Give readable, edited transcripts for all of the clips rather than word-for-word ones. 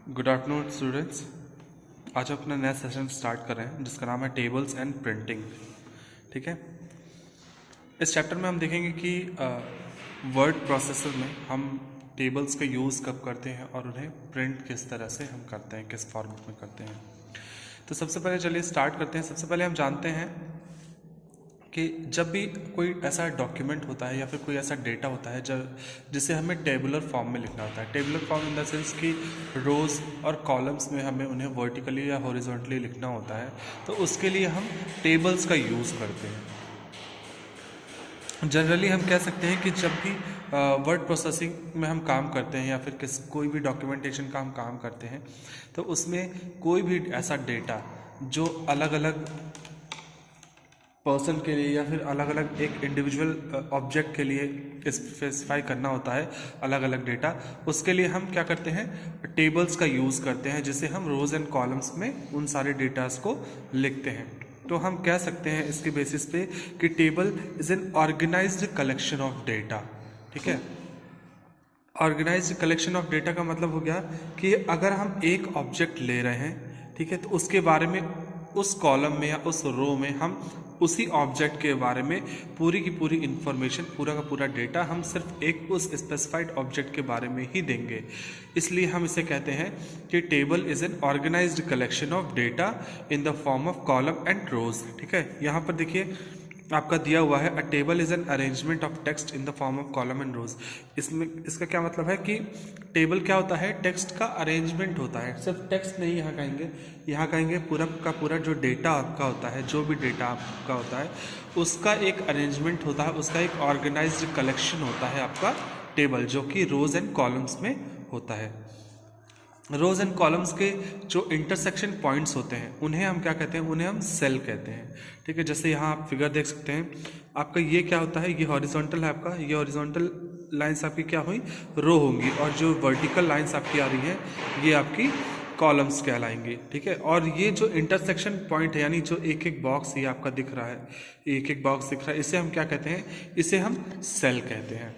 Good afternoon students. आज हम अपना नया सेशन स्टार्ट कर रहे हैं जिसका नाम है टेबल्स एंड प्रिंटिंग। ठीक है, इस चैप्टर में हम देखेंगे कि वर्ड प्रोसेसर में हम टेबल्स का यूज़ कब करते हैं और उन्हें प्रिंट किस तरह से हम करते हैं, किस फॉर्मेट में करते हैं। तो सबसे पहले चलिए स्टार्ट करते हैं। सबसे पहले हम जानते हैं कि जब भी कोई ऐसा डॉक्यूमेंट होता है या फिर कोई ऐसा डेटा होता है जिसे हमें टेबुलर फॉर्म में लिखना होता है। Tabular form in the sense कि रोज़ और कॉलम्स में हमें उन्हें वर्टिकली या हॉरिजॉन्टली लिखना होता है, तो उसके लिए हम टेबल्स का यूज़ करते हैं। जनरली हम कह सकते हैं कि जब भी वर्ड प्रोसेसिंग में हम काम करते हैं या फिर कोई भी डॉक्यूमेंटेशन का हम काम करते हैं, तो उसमें कोई भी ऐसा डेटा जो अलग अलग पर्सन के लिए या फिर अलग अलग एक इंडिविजुअल ऑब्जेक्ट के लिए स्पेसिफाई करना होता है अलग अलग डेटा, उसके लिए हम क्या करते हैं, टेबल्स का यूज़ करते हैं, जिसे हम रोज एंड कॉलम्स में उन सारे डेटास को लिखते हैं। तो हम कह सकते हैं इसके बेसिस पे कि table is an organised collection of data. ठीक है, ऑर्गेनाइज्ड कलेक्शन ऑफ डेटा का मतलब हो गया कि अगर हम एक ऑब्जेक्ट ले रहे हैं, ठीक है, तो उसके बारे में उस कॉलम में या उस रो में हम उसी ऑब्जेक्ट के बारे में पूरी की पूरी इंफॉर्मेशन, पूरा का पूरा डेटा हम सिर्फ एक उस स्पेसिफाइड ऑब्जेक्ट के बारे में ही देंगे। इसलिए हम इसे कहते हैं कि table is an organised collection of data in the form of column and rows. ठीक है, यहाँ पर देखिए आपका दिया हुआ है, a table is an arrangement of text in the form of column and rows. इसमें इसका क्या मतलब है कि टेबल क्या होता है, टेक्स्ट का अरेंजमेंट होता है। सिर्फ टेक्स्ट नहीं यहाँ कहेंगे, यहाँ कहेंगे पूरा का पूरा जो डेटा आपका होता है, जो भी डेटा आपका होता है उसका एक अरेंजमेंट होता है, उसका एक ऑर्गेनाइज्ड कलेक्शन होता है आपका टेबल, जो कि रोज एंड कॉलम्स में होता है। रोज एंड कॉलम्स के जो इंटरसेक्शन पॉइंट्स होते हैं उन्हें हम क्या कहते हैं, उन्हें हम सेल कहते हैं। ठीक है, जैसे यहाँ आप फिगर देख सकते हैं, आपका ये क्या होता है, ये हॉरिजॉन्टल है आपका, ये हॉरिजॉन्टल लाइंस आपकी क्या हुई, रो होंगी, और जो वर्टिकल लाइंस आपकी आ रही हैं ये आपकी कॉलम्स कहलाएंगी। ठीक है, और ये जो इंटरसेक्शन पॉइंट है, यानी जो एक एक बॉक्स ये आपका दिख रहा है, एक एक बॉक्स दिख रहा है, इसे हम क्या कहते हैं, इसे हम सेल कहते हैं।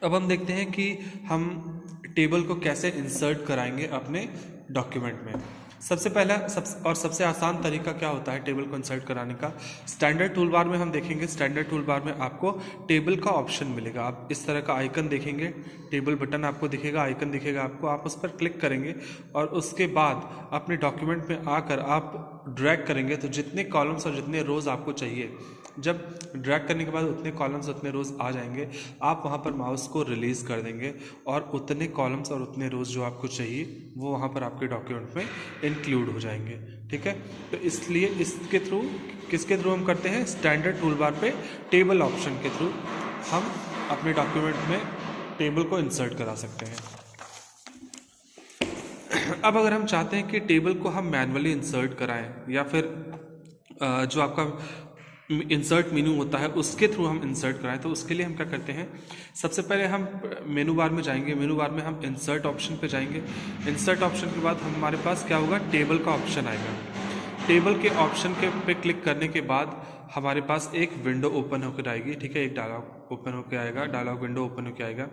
अब हम देखते हैं कि हम टेबल को कैसे इंसर्ट कराएंगे अपने डॉक्यूमेंट में। सबसे पहला सबसे आसान तरीका क्या होता है टेबल को इंसर्ट कराने का, स्टैंडर्ड टूल बार में हम देखेंगे। स्टैंडर्ड टूल बार में आपको टेबल का ऑप्शन मिलेगा, आप इस तरह का आइकन देखेंगे, टेबल बटन आपको दिखेगा, आइकन दिखेगा आपको, आप उस पर क्लिक करेंगे और उसके बाद अपने डॉक्यूमेंट में आकर आप ड्रैग करेंगे तो जितने कॉलम्स और जितने रोज आपको चाहिए, जब ड्रैग करने के बाद उतने कॉलम्स उतने रोज आ जाएंगे, आप वहाँ पर माउस को रिलीज कर देंगे और उतने कॉलम्स और उतने रोज जो आपको चाहिए वो वहाँ पर आपके डॉक्यूमेंट में इंक्लूड हो जाएंगे। ठीक है, तो इसलिए इसके थ्रू, किसके थ्रू हम करते हैं, स्टैंडर्ड टूल बार पे टेबल ऑप्शन के थ्रू हम अपने डॉक्यूमेंट में टेबल को इंसर्ट करा सकते हैं। अब अगर हम चाहते हैं कि टेबल को हम मैनुअली इंसर्ट कराएं या फिर जो आपका इंसर्ट मेनू होता है उसके थ्रू हम इंसर्ट कराएं, तो उसके लिए हम क्या करते हैं, सबसे पहले हम मेनू बार में जाएंगे, मेनू बार में हम इंसर्ट ऑप्शन पे जाएंगे। इंसर्ट ऑप्शन के बाद हमारे पास क्या होगा, टेबल का ऑप्शन आएगा। टेबल के ऑप्शन के पे क्लिक करने के बाद हमारे पास एक विंडो ओपन होकर आएगी। ठीक है, एक डायलॉग ओपन होकर आएगा, डायलॉग विंडो ओपन होकर आएगा,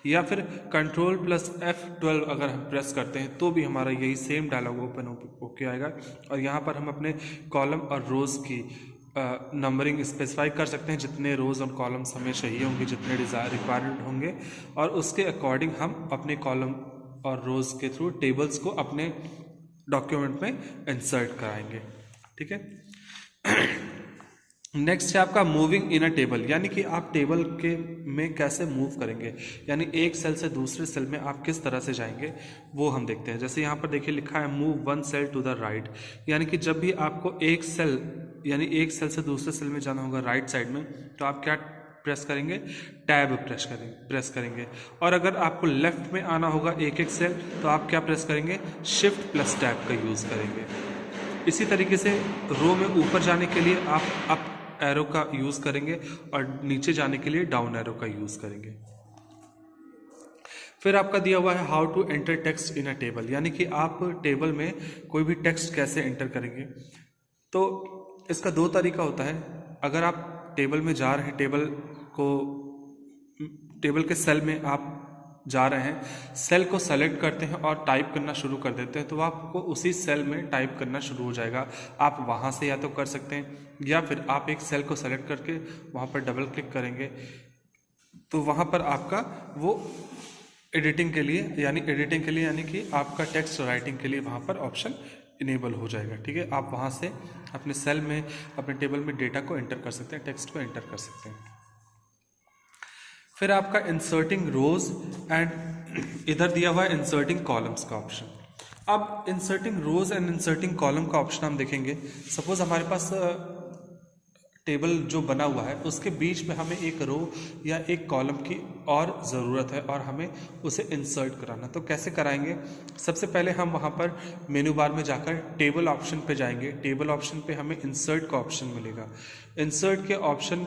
या फिर Ctrl+F12 अगर हम प्रेस करते हैं तो भी हमारा यही सेम डायलॉग ओपन होकर आएगा। और यहाँ पर हम अपने कॉलम और रोज़ की नंबरिंग स्पेसिफाई कर सकते हैं, जितने रोज़ और कॉलम्स हमें चाहिए होंगे, जितने रिक्वायर्ड होंगे, और उसके अकॉर्डिंग हम अपने कॉलम और रोज़ के थ्रू टेबल्स को अपने डॉक्यूमेंट में इंसर्ट कराएंगे। ठीक है, नेक्स्ट है आपका मूविंग इन अ टेबल, यानी कि आप टेबल के में कैसे मूव करेंगे, यानी एक सेल से दूसरे सेल में आप किस तरह से जाएंगे वो हम देखते हैं। जैसे यहाँ पर देखिए लिखा है move one cell to the right, यानी कि जब भी आपको एक सेल से दूसरे सेल में जाना होगा राइट साइड में, तो आप क्या प्रेस करेंगे, टैब प्रेस करेंगे। और अगर आपको लेफ्ट में आना होगा एक एक सेल, तो आप क्या प्रेस करेंगे, Shift+ टैब का यूज़ करेंगे। इसी तरीके से रो में ऊपर जाने के लिए आप अप एरो का यूज़ करेंगे और नीचे जाने के लिए डाउन एरो का यूज़ करेंगे। फिर आपका दिया हुआ है how to enter text in a table, यानी कि आप टेबल में कोई भी टेक्स्ट कैसे एंटर करेंगे। तो इसका दो तरीका होता है। अगर आप टेबल में जा रहे हैं, टेबल के सेल में आप जा रहे हैं, सेल को सेलेक्ट करते हैं और टाइप करना शुरू कर देते हैं, तो आपको उसी सेल में टाइप करना शुरू हो जाएगा। आप वहाँ से या तो कर सकते हैं, या फिर आप एक सेल को सेलेक्ट करके वहाँ पर डबल क्लिक करेंगे तो वहाँ पर आपका वो एडिटिंग के लिए यानी कि आपका टेक्स्ट राइटिंग के लिए वहाँ पर ऑप्शन इनेबल हो जाएगा। ठीक है, आप वहाँ से अपने सेल में, अपने टेबल में डेटा को एंटर कर सकते हैं, टेक्स्ट को एंटर कर सकते हैं। फिर आपका इंसर्टिंग रोज एंड इधर दिया हुआ है इंसर्टिंग कॉलम्स का ऑप्शन। अब inserting rows and inserting column का ऑप्शन हम देखेंगे। सपोज हमारे पास टेबल जो बना हुआ है उसके बीच में हमें एक रो या एक कॉलम की और ज़रूरत है और हमें उसे इंसर्ट कराना, तो कैसे कराएंगे? सबसे पहले हम वहाँ पर मेनू बार में जाकर टेबल ऑप्शन पे जाएंगे। टेबल ऑप्शन पे हमें इंसर्ट का ऑप्शन मिलेगा। इंसर्ट के ऑप्शन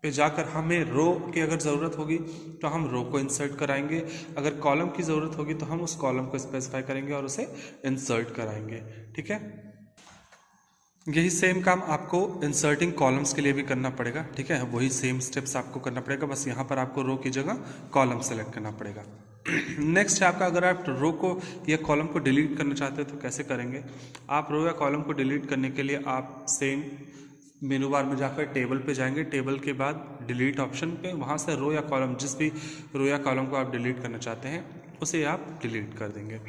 पे जाकर हमें रो की अगर ज़रूरत होगी तो हम रो को इंसर्ट कराएंगे, अगर कॉलम की ज़रूरत होगी तो हम उस कॉलम को स्पेसिफाई करेंगे और उसे इंसर्ट कराएंगे। ठीक है, यही सेम काम आपको इंसर्टिंग कॉलम्स के लिए भी करना पड़ेगा। ठीक है, वही सेम स्टेप्स आपको करना पड़ेगा, बस यहाँ पर आपको रो की जगह कॉलम सेलेक्ट करना पड़ेगा। नेक्स्ट है आपका, अगर आप रो को या कॉलम को डिलीट करना चाहते हो तो कैसे करेंगे? आप रो या कॉलम को डिलीट करने के लिए आप सेम मेनू बार में जाकर टेबल पे जाएंगे, टेबल के बाद डिलीट ऑप्शन पे, वहाँ से रो या कॉलम, जिस भी रो या कॉलम को आप डिलीट करना चाहते हैं उसे आप डिलीट कर देंगे।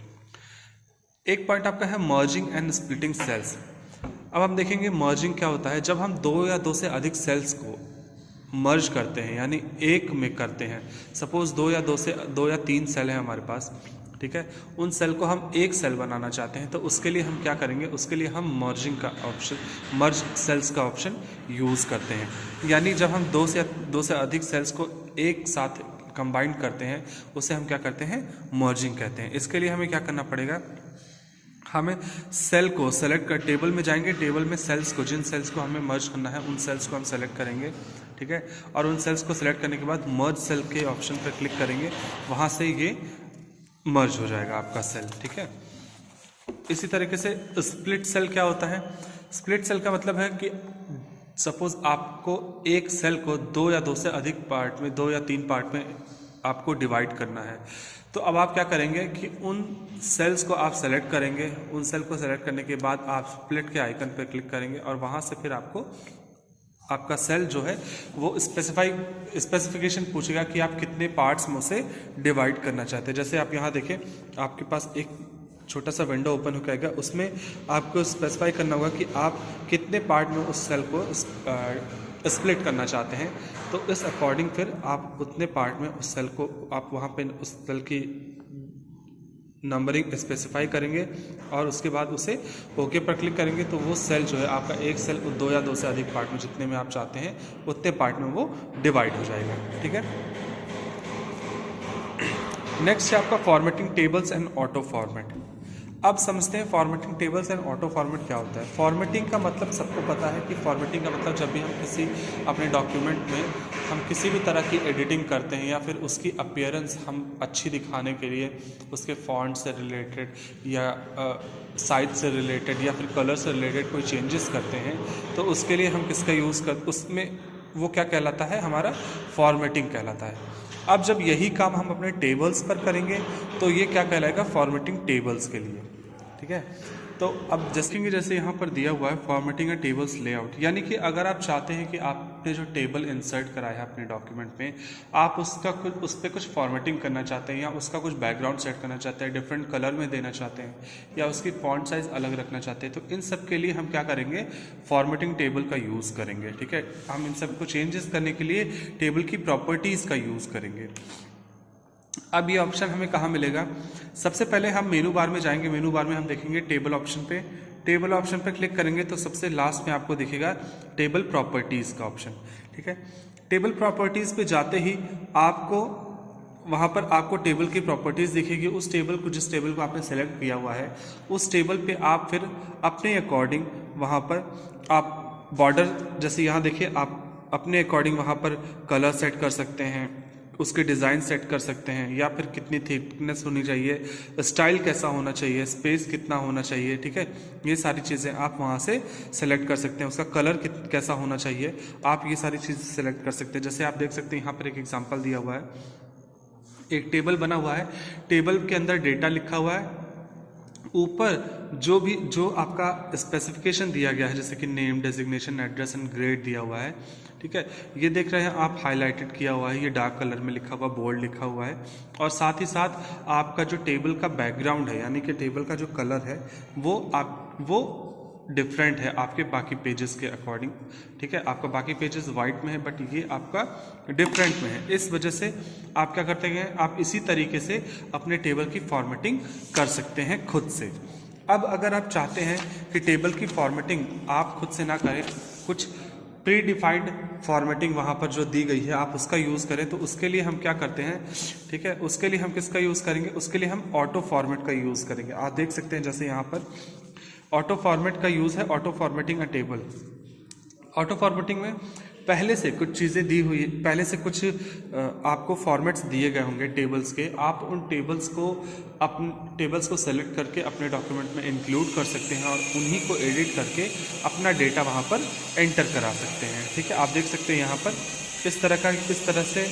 एक पॉइंट आपका है मर्जिंग एंड स्प्लिटिंग सेल्स। अब हम देखेंगे मर्जिंग क्या होता है। जब हम दो या दो से अधिक सेल्स को मर्ज करते हैं यानी एक में करते हैं, सपोज दो या तीन सेल है हमारे पास, ठीक है, उन सेल को हम एक सेल बनाना चाहते हैं, तो उसके लिए हम क्या करेंगे? उसके लिए हम मर्जिंग का ऑप्शन, मर्ज सेल्स का ऑप्शन यूज़ करते हैं। यानी जब हम दो से अधिक सेल्स को एक साथ कंबाइन करते हैं उसे हम क्या करते हैं? मर्जिंग कहते हैं। इसके लिए हमें क्या करना पड़ेगा? हमें सेल को सेलेक्ट कर, टेबल में जाएंगे, टेबल में सेल्स को, जिन सेल्स को हमें मर्ज करना है उन सेल्स को हम सेलेक्ट करेंगे। ठीक है, और उन सेल्स को सेलेक्ट करने के बाद मर्ज सेल के ऑप्शन पर क्लिक करेंगे, वहाँ से ये मर्ज हो जाएगा आपका सेल। ठीक है, इसी तरीके से स्प्लिट सेल क्या होता है? स्प्लिट सेल का मतलब है कि सपोज आपको एक सेल को दो या दो से अधिक पार्ट में, दो या तीन पार्ट में आपको डिवाइड करना है, तो अब आप क्या करेंगे कि उन सेल्स को आप सेलेक्ट करेंगे, उन सेल को सेलेक्ट करने के बाद आप स्प्लिट के आइकन पर क्लिक करेंगे और वहाँ से फिर आपको आपका सेल जो है वो स्पेसिफिकेशन पूछेगा कि आप कितने पार्ट्स में उसे डिवाइड करना चाहते हैं। जैसे आप यहाँ देखें, आपके पास एक छोटा सा विंडो ओपन हो जाएगा, उसमें आपको स्पेसिफाई करना होगा कि आप कितने पार्ट में उस सेल को स्प्लिट करना चाहते हैं। तो इस अकॉर्डिंग फिर आप उतने पार्ट में उस सेल को, आप वहाँ पे उस सेल की नंबरिंग स्पेसिफाई करेंगे और उसके बाद उसे ओके पर क्लिक करेंगे, तो वो सेल जो है आपका, एक सेल दो या दो से अधिक पार्ट में, जितने में आप चाहते हैं उतने पार्ट में वो डिवाइड हो जाएगा। ठीक है, नेक्स्ट है आपका formatting tables and auto format. अब समझते हैं formatting tables and auto format क्या होता है। फॉर्मेटिंग का मतलब सबको पता है कि फॉर्मेटिंग का मतलब जब भी हम किसी अपने डॉक्यूमेंट में हम किसी भी तरह की एडिटिंग करते हैं या फिर उसकी अपीयरेंस हम अच्छी दिखाने के लिए उसके फॉन्ट से रिलेटेड या साइज से रिलेटेड या फिर कलर से रिलेटेड कोई चेंजेस करते हैं, तो उसके लिए हम किसका यूज़ कर, उसमें वो क्या कहलाता है? हमारा फॉर्मेटिंग कहलाता है। अब जब यही काम हम अपने टेबल्स पर करेंगे तो ये क्या कहलाएगा? फॉर्मेटिंग टेबल्स के लिए। ठीक है, तो अब जैसे यहाँ पर दिया हुआ है फॉर्मेटिंग अ टेबल्स लेआउट, यानी कि अगर आप चाहते हैं कि आपने जो टेबल इंसर्ट कराया है अपने डॉक्यूमेंट में, आप उस पर कुछ फॉर्मेटिंग करना चाहते हैं या उसका कुछ बैकग्राउंड सेट करना चाहते हैं, डिफरेंट कलर में देना चाहते हैं या उसकी फॉन्ट साइज अलग रखना चाहते हैं, तो इन सब के लिए हम क्या करेंगे? फॉर्मेटिंग टेबल का यूज़ करेंगे। ठीक है, हम इन सब को चेंजेस करने के लिए टेबल की प्रॉपर्टीज़ का यूज़ करेंगे। अब ये ऑप्शन हमें कहाँ मिलेगा? सबसे पहले हम मेनू बार में जाएंगे, मेनू बार में हम देखेंगे टेबल ऑप्शन पे, टेबल ऑप्शन पे क्लिक करेंगे तो सबसे लास्ट में आपको दिखेगा टेबल प्रॉपर्टीज़ का ऑप्शन। ठीक है, टेबल प्रॉपर्टीज़ पे जाते ही आपको वहाँ पर आपको टेबल की प्रॉपर्टीज़ दिखेगी। उस टेबल को, जिस टेबल को आपने सेलेक्ट किया हुआ है, उस टेबल पे आप फिर अपने अकॉर्डिंग वहाँ पर आप बॉर्डर, जैसे यहाँ देखिए, आप अपने अकॉर्डिंग वहाँ पर कलर सेट कर सकते हैं, उसके डिज़ाइन सेट कर सकते हैं, या फिर कितनी थिकनेस होनी चाहिए, स्टाइल कैसा होना चाहिए, स्पेस कितना होना चाहिए। ठीक है, ये सारी चीज़ें आप वहाँ से सेलेक्ट कर सकते हैं। उसका कलर कैसा होना चाहिए, आप ये सारी चीज़ें सेलेक्ट कर सकते हैं। जैसे आप देख सकते हैं यहाँ पर एक एग्जांपल दिया हुआ है, एक टेबल बना हुआ है, टेबल के अंदर डेटा लिखा हुआ है, ऊपर जो आपका स्पेसिफिकेशन दिया गया है जैसे कि name, designation, address and grade दिया हुआ है, ठीक है। ये देख रहे हैं आप, हाईलाइटेड किया हुआ है, ये डार्क कलर में लिखा हुआ, बोल्ड लिखा हुआ है। और साथ ही साथ आपका जो टेबल का बैकग्राउंड है, यानी कि टेबल का जो कलर है वो डिफरेंट है आपके बाकी पेजेस के अकॉर्डिंग, ठीक है। आपका बाकी पेजेस वाइट में है बट ये आपका डिफरेंट में है। इस वजह से आप क्या करते हैं, आप इसी तरीके से अपने टेबल की फॉर्मेटिंग कर सकते हैं खुद से। अब अगर आप चाहते हैं कि टेबल की फॉर्मेटिंग आप खुद से ना करें, कुछ प्री डिफाइंड फॉर्मेटिंग वहाँ पर जो दी गई है आप उसका यूज़ करें, तो उसके लिए हम क्या करते हैं, ठीक है। उसके लिए हम किसका यूज़ करेंगे, उसके लिए हम ऑटो फॉर्मेट का यूज़ करेंगे। आप देख सकते हैं जैसे यहाँ पर ऑटो फॉर्मेट का यूज़ है, ऑटो फॉर्मेटिंग अ टेबल। ऑटो फॉर्मेटिंग में पहले से कुछ चीज़ें दी हुई, पहले से कुछ आपको फॉर्मेट्स दिए गए होंगे टेबल्स के, आप उन टेबल्स को सेलेक्ट करके अपने डॉक्यूमेंट में इंक्लूड कर सकते हैं और उन्हीं को एडिट करके अपना डेटा वहाँ पर एंटर करा सकते हैं, ठीक है। आप देख सकते हैं यहाँ पर इस तरह से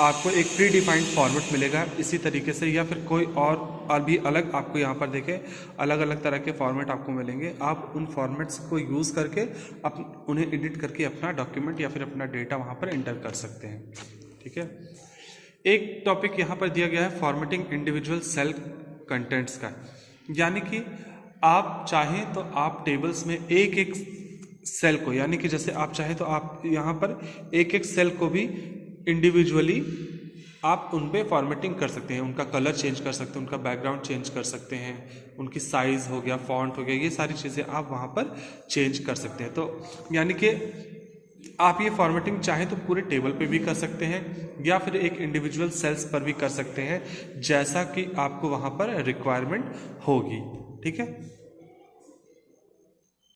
आपको एक प्री डिफाइंड फॉर्मेट मिलेगा इसी तरीके से, या फिर कोई और भी अलग आपको यहाँ पर देखें अलग अलग तरह के फॉर्मेट आपको मिलेंगे। आप उन फॉर्मेट्स को यूज़ करके उन्हें एडिट करके अपना डॉक्यूमेंट या फिर अपना डेटा वहाँ पर एंटर कर सकते हैं, ठीक है। एक टॉपिक यहाँ पर दिया गया है फॉर्मेटिंग इंडिविजुअल सेल कंटेंट्स का, यानी कि आप चाहें तो आप टेबल्स में एक एक सेल को, यानी कि जैसे आप चाहें तो आप यहाँ पर एक एक सेल को भी इंडिविजुअली आप उन पे फॉर्मेटिंग कर सकते हैं, उनका कलर चेंज कर सकते हैं, उनका बैकग्राउंड चेंज कर सकते हैं, उनकी साइज़ हो गया, फॉन्ट हो गया, ये सारी चीज़ें आप वहाँ पर चेंज कर सकते हैं। तो यानी कि आप ये फॉर्मेटिंग चाहें तो पूरे टेबल पे भी कर सकते हैं या फिर एक इंडिविजुअल सेल्स पर भी कर सकते हैं, जैसा कि आपको वहाँ पर रिक्वायरमेंट होगी, ठीक है।